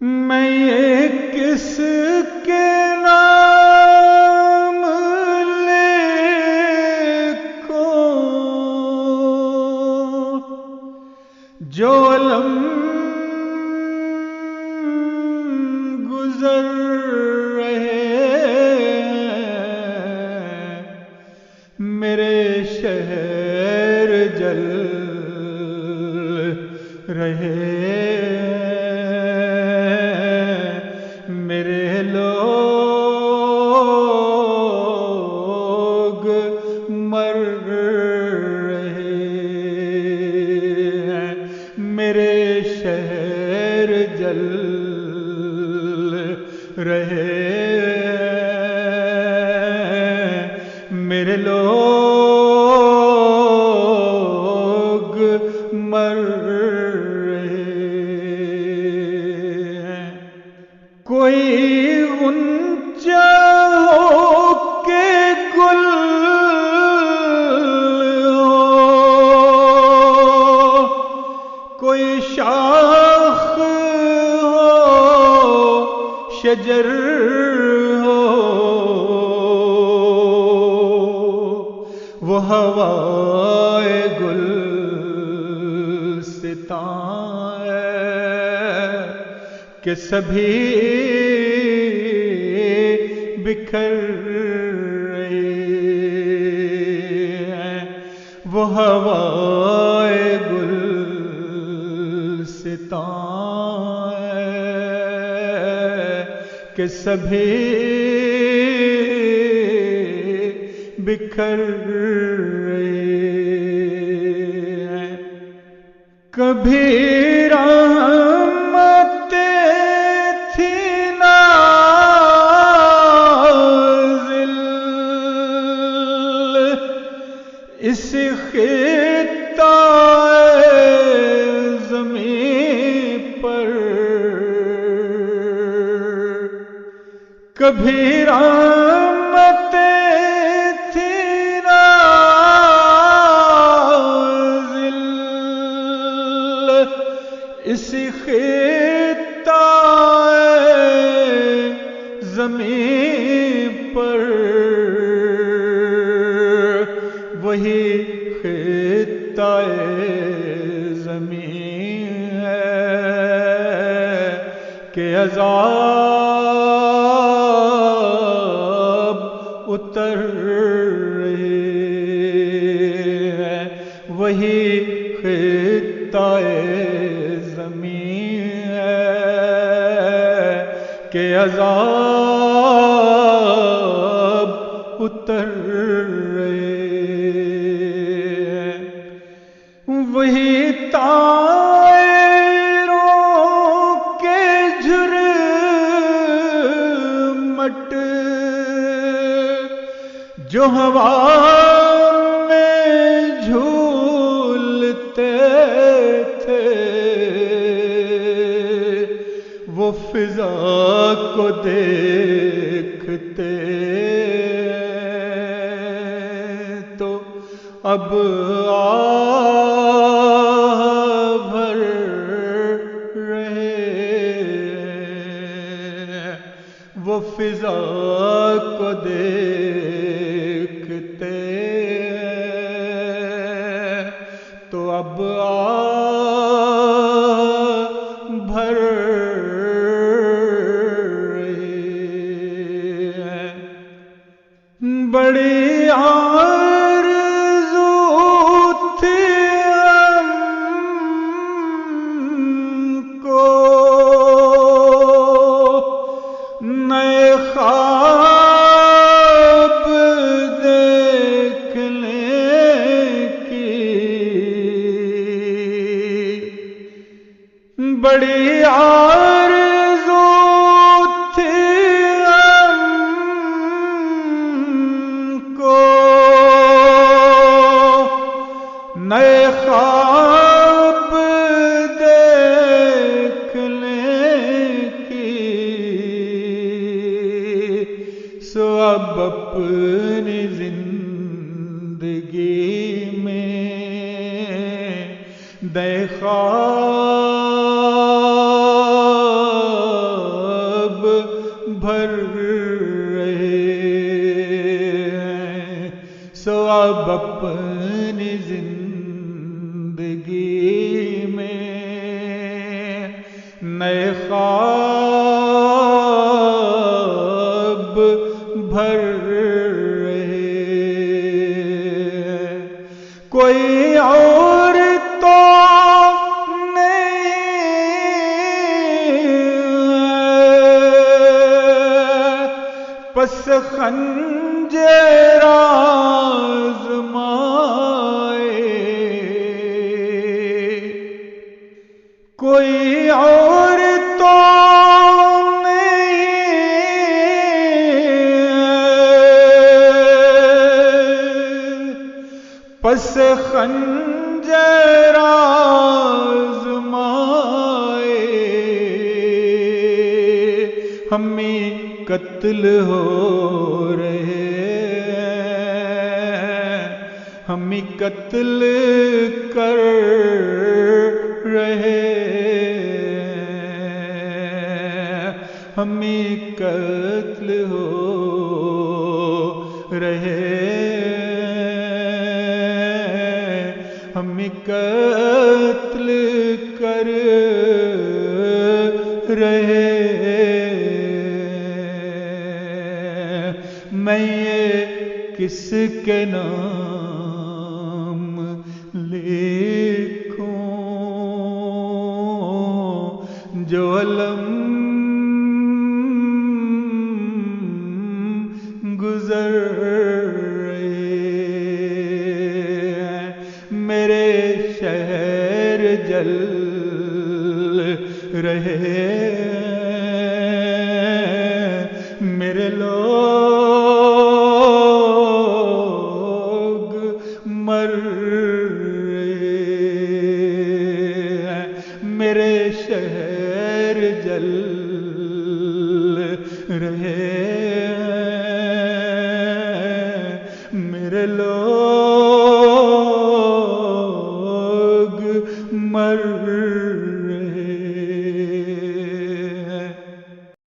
میں یہ کس کے نام لکھوں جو علم گزر رہے میرے شہر جل رہے میرے لوگ مر رہے ہیں میرے شہر جل رہے میرے لوگ مر کوئی اونچا ہو کے گل ہو کوئی شاخ ہو شجر ہو وہ ہوائے گلستان ہے کہ سبھی بکھر رہے ہیں وہ ہوائے گلستان ہے کہ سبھی بکھر رہے ہیں کبھی اس خطہ زمین پر کبھی رحمتیں تھی نازل اس خطہ زمین پر وہی خطہ زمین ہے کہ عذاب اتر رہے ہیں وہی خطہ زمین ہے کہ عذاب اتر رہے وہی طائروں کے جھرمٹ جو ہوا میں جھولتے تھے وہ فضا کو دیکھتے تو اب بھر رہے وہ فضا کو دیکھتے تو اب بھر رہے بڑی بڑی آرزو تھی ہم کو نئے خواب دیکھنے کی سو اب اپنی زندگی میں خواب بھر رہے ہیں، سو اب اپنی زندگی میں نئے خواب بھر رہے ہیں۔ کوئی اور تو پس خنجر آزمائے، کوئی اور تو نہیں پس خنجر آزمائے، ہمیں قتل ہو رہے ہیں، ہم ہی قتل کر رہے ہیں، ہم ہی قتل ہو رہے ہیں، ہم ہی قتل کر رہے ہیں۔ میں یہ کس کے نام لکھوں جو علم گزر رہے ہیں، میرے شہر جل رہے ہیں، میرے لوگ مر رہے ہیں، میرے شہر جل رہے